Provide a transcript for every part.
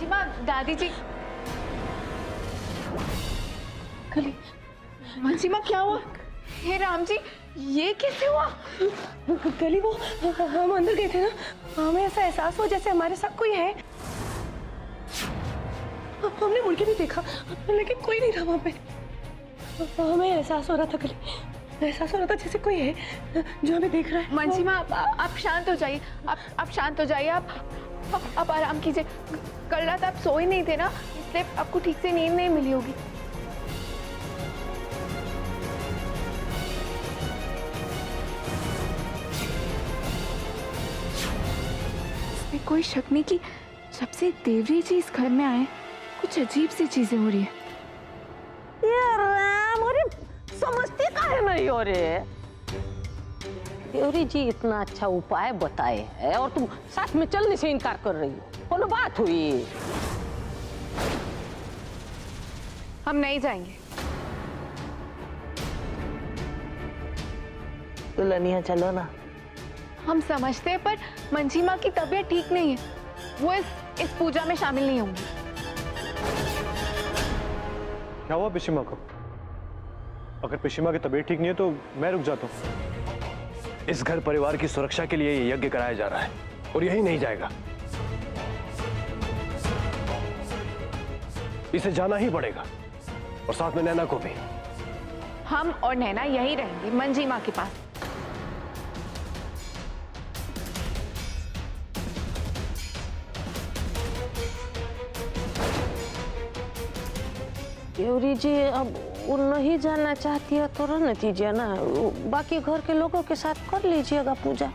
मंजी माँ, दादी जी। कली, मंजी माँ क्या हुआ? हे राम जी, ये कैसे हुआ? कली वो हम अंदर गए थे ना, हमें ऐसा एहसास हुआ जैसे हमारे साथ कोई है। हमने मुड़ के भी देखा लेकिन कोई नहीं था वहां पे। हमें एहसास हो रहा था कली, एहसास हो रहा था जैसे कोई है जो हमें देख रहा है। मंजी माँ, आप शांत हो जाइए, आप शांत हो जाइए, आप आराम कीजिए। कल रात आप सोए नहीं थे ना, इसलिए आपको ठीक से नींद नहीं मिली होगी। इसमें कोई शक नहीं कि जब से देवरी जी इस घर में आए कुछ अजीब सी चीजें हो रही है। यार समझती काहे नहीं हो रे? देवरी जी इतना अच्छा उपाय बताए है और तुम साथ में चलने से इनकार कर रही हो। कौन बात हुई? हम नहीं जाएंगे। दुल्हनिया चलो ना। हम समझते हैं पर मंजी माँ की तबीयत ठीक नहीं है, वो इस पूजा में शामिल नहीं होंगी। क्या हुआ पिशीमा को? अगर पिशीमा की तबीयत ठीक नहीं है तो मैं रुक जाता हूँ। इस घर परिवार की सुरक्षा के लिए ये यज्ञ कराया जा रहा है और यही नहीं जाएगा। इसे जाना ही पड़ेगा और साथ में नैना को भी। हम और नैना यहीं रहेंगे मंजी माँ के पास। देवरी जी अब वो नहीं जाना चाहती है तो रहने दीजिए ना, बाकी घर के लोगों के साथ कर लीजिएगा पूजा।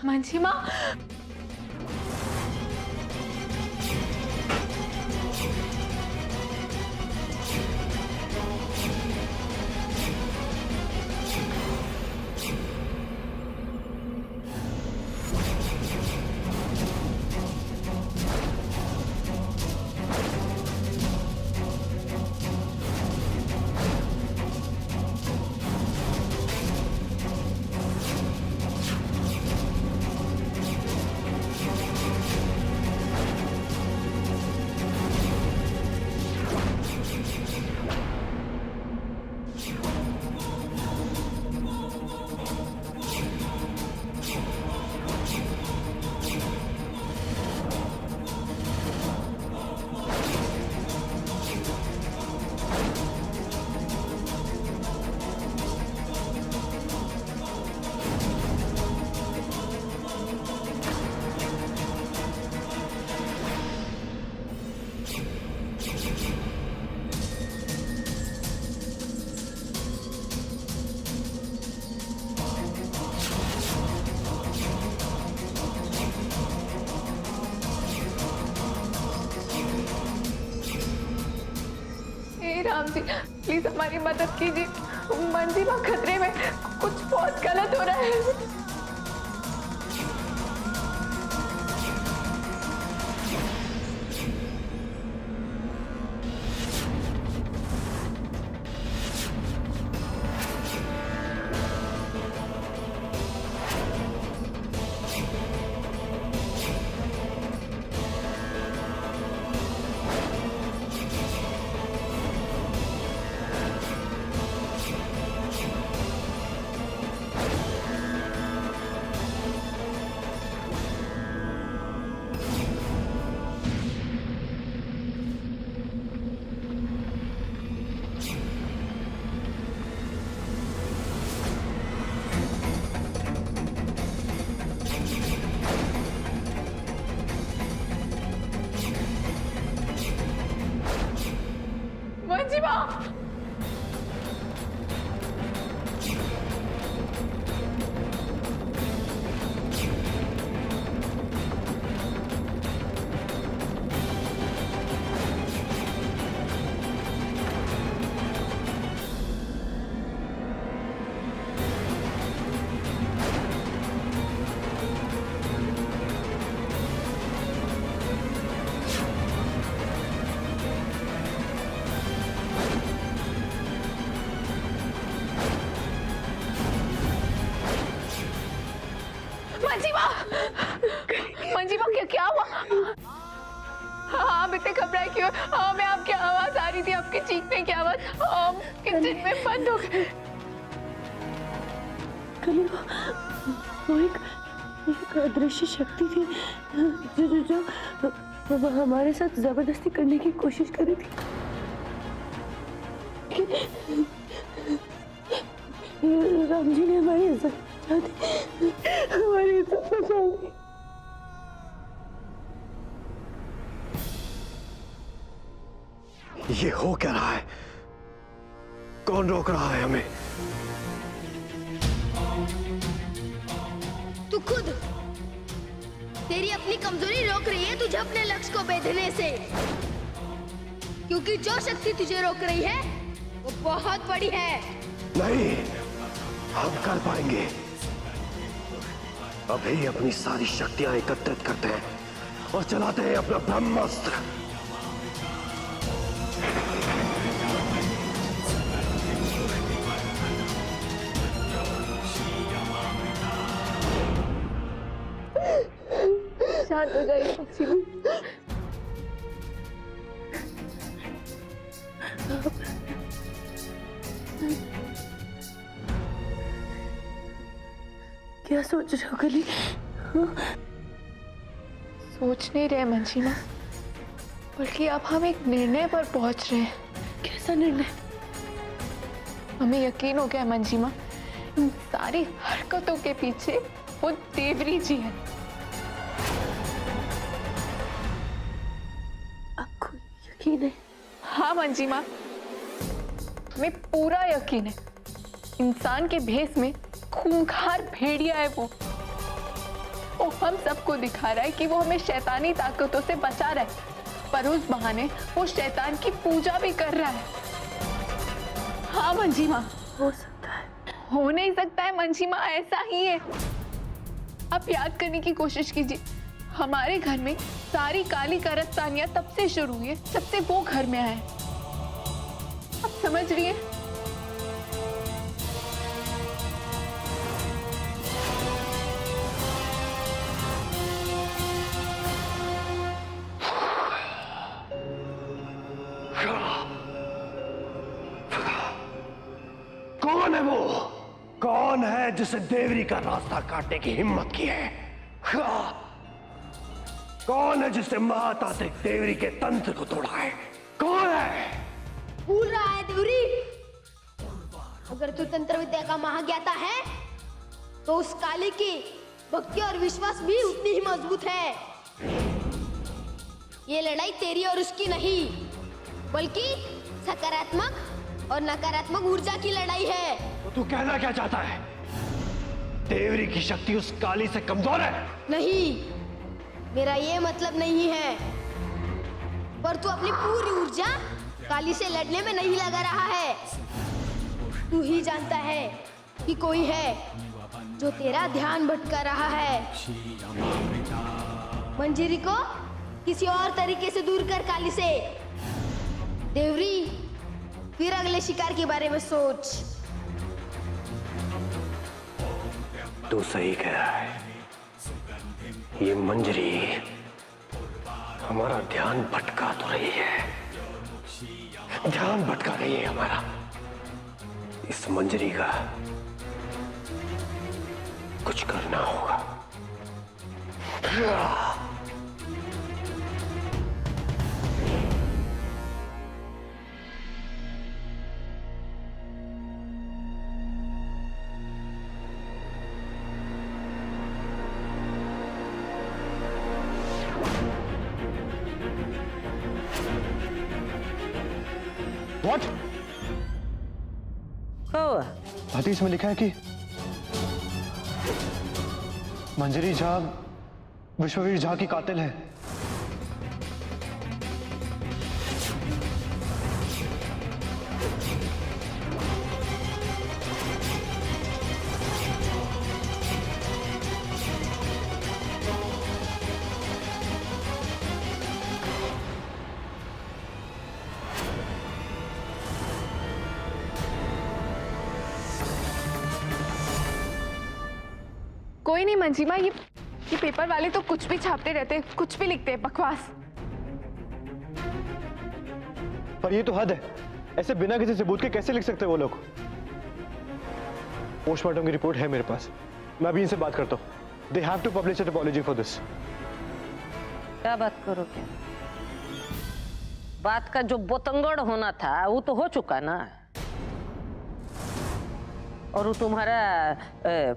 मंजी माँ, हे राम जी, प्लीज हमारी मदद कीजिए। मंजीमा खतरे में, कुछ बहुत गलत हो रहा है। मंजीमा, मंजीमा, मंजीमा, क्या हुआ? हाँ, आप इतने घबराए क्यों? हाँ, मैं आपकी आवाज आ रही थी, आपके चीखने की आवाज। किचन में बंद हो गए। कली वो एक अदृश्य शक्ति थी जो हमारे साथ जबरदस्ती करने की कोशिश कर रही थी। राम जी ने हमारी इज्जत बचा दी, हमारी इज्जत बचा दी। ये हो क्या रहा है? कौन रोक रहा है हमें? तू खुद। तेरी अपनी कमजोरी रोक रही है तुझे अपने लक्ष्य को बेधने से, क्योंकि जो शक्ति तुझे रोक रही है वो बहुत बड़ी है। नहीं, हम कर पाएंगे। अभी अपनी सारी शक्तियां एकत्रित करते हैं और चलाते हैं अपना ब्रह्मास्त्र। शांत हो जाइए मंजीमा। क्या सोच रहे हो कली? सोच नहीं रहे मंजीमा, बल्कि अब हम एक निर्णय पर पहुंच रहे हैं। कैसा निर्णय? हमें यकीन हो गया है मंजीमा, इन सारी हरकतों के पीछे वो देवरी जी है। आपको यकीन है? हाँ मंजीमा, हमें पूरा यकीन है। इंसान के भेष में खूंखार भेड़िया है वो हम सबको दिखा रहा है कि वो हमें शैतानी ताकतों से बचा रहा है, पर उस बहाने वो शैतान की पूजा भी कर रहा है। हाँ मंजीमा, हो सकता है। हो नहीं सकता है मंजीमा, ऐसा ही है। आप याद करने की कोशिश कीजिए, हमारे घर में सारी काली कारस्तानियां तब से शुरू हुई है जब से वो घर में आए। आप समझ रही है? कौन है वो? कौन है जिसे देवरी का रास्ता काटने की हिम्मत की है? कौन है जिसने महातांत्रिक देवरी के तंत्र को तोड़ा है? कौन है? भूल रहा है देवरी? अगर तू तंत्र विद्या का महाज्ञाता है तो उस काली की भक्ति और विश्वास भी उतनी ही मजबूत है। ये लड़ाई तेरी और उसकी नहीं, बल्कि सकारात्मक और नकारात्मक ऊर्जा की लड़ाई है। तो तू कहना क्या चाहता है? देवरी की शक्ति उस काली से कमजोर है? नहीं, मेरा ये मतलब नहीं है, पर तू अपनी पूरी ऊर्जा काली से लड़ने में नहीं लगा रहा है। तू ही जानता है कि कोई है जो तेरा ध्यान भटका रहा है। मंजरी को किसी और तरीके से दूर कर काली से। देवरी, फिर अगले शिकार के बारे में सोच। तू सही कह रहा है, ये मंजरी हमारा ध्यान भटका तो रही है, ध्यान भटका रही है हमारा। इस मंजरी का कुछ करना होगा। What? कौआ भाती इसमें लिखा है कि मंजरी झा विश्ववीर झा की कातिल है। कोई नहीं मंजीमा, ये पेपर वाले तो कुछ भी छापते रहते, कुछ भी लिखते हैं, बकवास। पर ये तो हद है, ऐसे बिना किसी सबूत के कैसे लिख सकते हैं वो लोग? पोस्टमार्टम की रिपोर्ट है मेरे पास, मैं अभी इनसे बात करता हूँ। They have to publish an apology for this. क्या बात करोगे? बात का जो बोतंगड़ होना था वो तो हो चुका ना। और वो तुम्हारा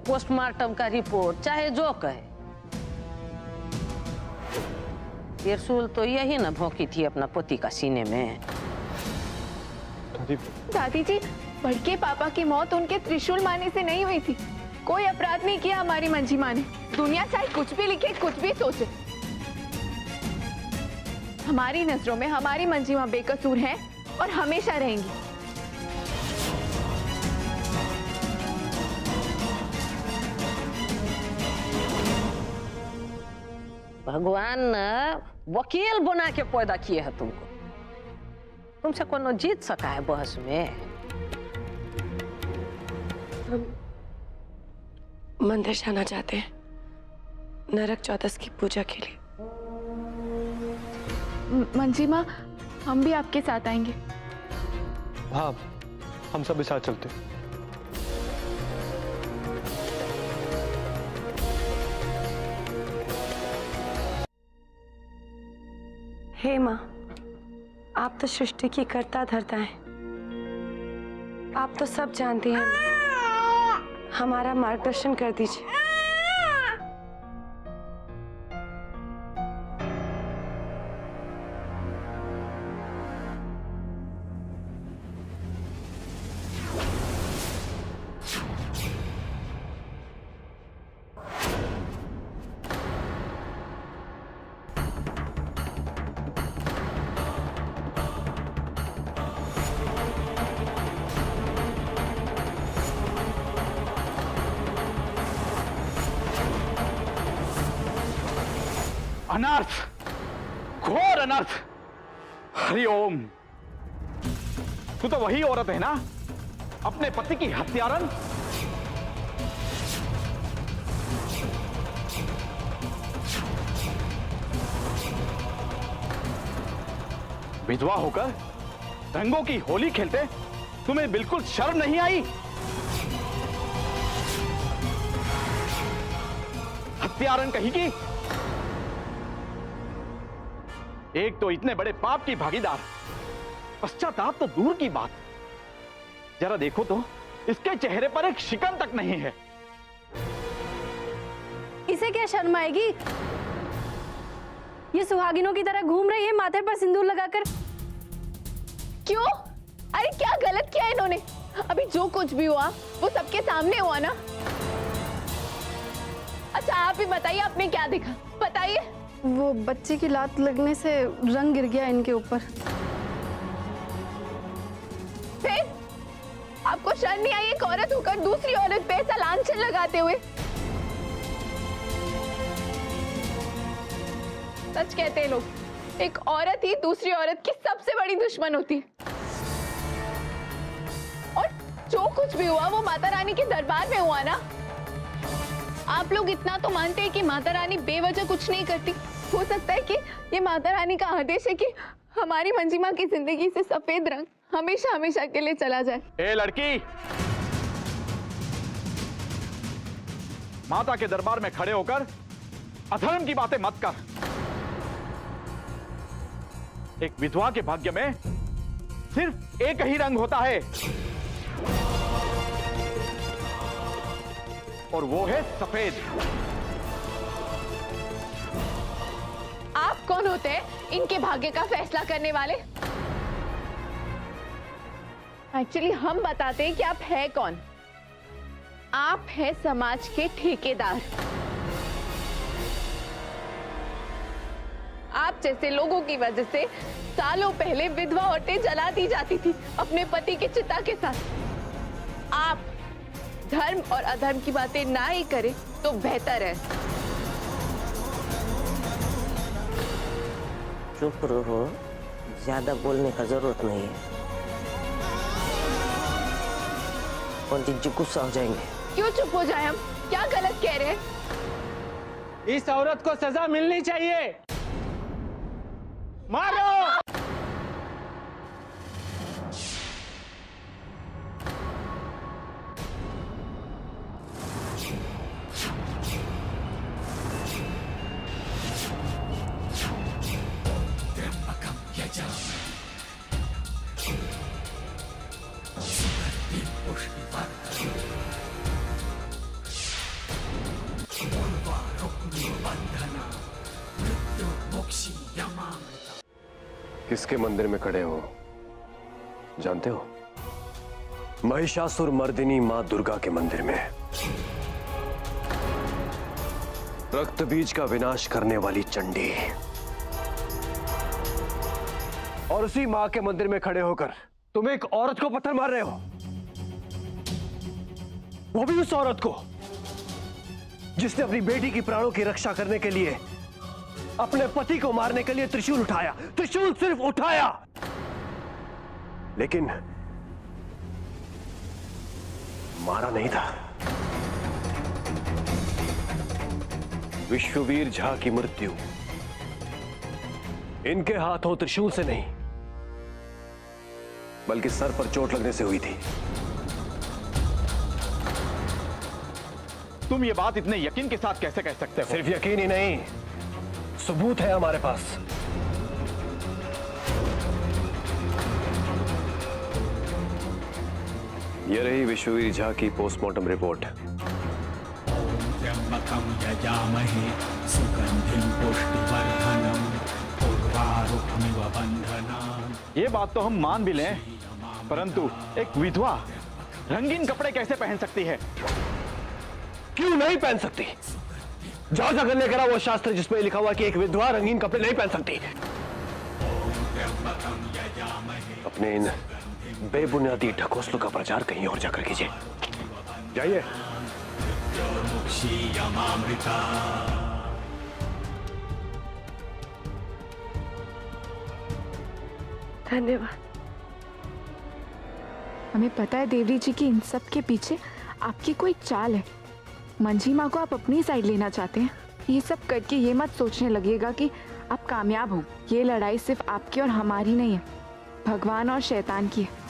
पोस्टमार्टम का रिपोर्ट चाहे जो कहे, तिरसुल तो यही ना भौंकी थी अपना पति का सीने में। दादी जी, बड़के पापा की मौत उनके त्रिशूल मारने से नहीं हुई थी। कोई अपराध नहीं किया हमारी मंजीमा ने। दुनिया चाहे कुछ भी लिखे, कुछ भी सोचे, हमारी नजरों में हमारी मंजीमा बेकसूर है और हमेशा रहेंगी। भगवान ने वकील बना के पैदा किए है तुमको। तुमसे कोनो जीत सका है बहस में? हम मंदिर जाना चाहते हैं, नरक चौदस की पूजा के लिए। मंजीमा, हम भी आपके साथ आएंगे। हाँ, हम सब साथ चलते हैं। हे माँ, आप तो सृष्टि की कर्ता धर्ता हैं। आप तो सब जानती हैं, हमारा मार्गदर्शन कर दीजिए। अनर्थ, घोर अनर्थ। हरि ओम। तू तो वही औरत है ना, अपने पति की हत्यारन? विधवा होकर रंगों की होली खेलते तुम्हें बिल्कुल शर्म नहीं आई? हत्यारन कहीं की। एक तो इतने बड़े पाप की भागीदार, पश्चाताप तो दूर की बात। जरा देखो तो, इसके चेहरे पर एक शिकन तक नहीं है। इसे क्या शर्म आएगी? ये सुहागिनों की तरह घूम रही है माथे पर सिंदूर लगाकर। क्यों? अरे क्या गलत किया इन्होंने? अभी जो कुछ भी हुआ वो सबके सामने हुआ ना। अच्छा आप ही बताइए, आपने क्या देखा? बताइए। वो बच्चे की लात लगने से रंग गिर गया इनके ऊपर। फिर आपको शर्म नहीं और दूसरी औरत पे ऐसा लांछन लगाते हुए। सच कहते हैं लोग, एक औरत ही दूसरी औरत की सबसे बड़ी दुश्मन होती है। और जो कुछ भी हुआ वो माता रानी के दरबार में हुआ ना। आप लोग इतना तो मानते हैं कि माता रानी बेवजह कुछ नहीं करती। हो सकता है कि ये माता रानी का आदेश है कि हमारी मंजिमा की जिंदगी से सफेद रंग हमेशा हमेशा के लिए चला जाए। ए लड़की, माता के दरबार में खड़े होकर अधर्म की बातें मत कर। एक विधवा के भाग्य में सिर्फ एक ही रंग होता है, और वो है सफेद। आप कौन होते हैं इनके भाग्य का फैसला करने वाले? एक्चुअली हम बताते हैं कि आप है कौन। आप है समाज के ठेकेदार। आप जैसे लोगों की वजह से सालों पहले विधवा औरतें जला दी जाती थी अपने पति की चिता के साथ। आप धर्म और अधर्म की बातें ना ही करें तो बेहतर है। चुप रहो, ज्यादा बोलने का जरूरत नहीं है। पंडित जी गुस्सा हो जाएंगे। क्यों चुप हो जाए हम? क्या गलत कह रहे हैं? इस औरत को सजा मिलनी चाहिए। मारो। किसके मंदिर में खड़े हो जानते हो? महिषासुर मर्दिनी मां दुर्गा के मंदिर में। रक्त बीज का विनाश करने वाली चंडी। और उसी मां के मंदिर में खड़े होकर तुम एक औरत को पत्थर मार रहे हो, वो भी उस औरत को जिसने अपनी बेटी की प्राणों की रक्षा करने के लिए अपने पति को मारने के लिए त्रिशूल उठाया। त्रिशूल सिर्फ उठाया, लेकिन मारा नहीं था। विश्ववीर झा की मृत्यु इनके हाथों त्रिशूल से नहीं, बल्कि सर पर चोट लगने से हुई थी। तुम ये बात इतने यकीन के साथ कैसे कह सकते हो? सिर्फ यकीन ही नहीं, सबूत है हमारे पास। ये रही विश्ववीर झा की पोस्टमार्टम रिपोर्ट। ये बात तो हम मान भी लें, परंतु एक विधवा रंगीन कपड़े कैसे पहन सकती है? क्यों नहीं पहन सकती? जाओ जाकर लेकर आओ वो शास्त्र जिसमें लिखा हुआ कि एक विधवा रंगीन कपड़े नहीं पहन सकती। अपने इन बेबुनियादी ढकोसलों का प्रचार कहीं और जाकर कीजिए। जाइए। धन्यवाद। हमें पता है देवरी जी की इन सब के पीछे आपकी कोई चाल है। मंजिमा को आप अपनी साइड लेना चाहते हैं। ये सब करके ये मत सोचने लगेगा कि आप कामयाब हो। ये लड़ाई सिर्फ आपकी और हमारी नहीं है, भगवान और शैतान की है।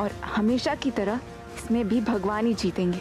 और हमेशा की तरह इसमें भी भगवान ही जीतेंगे।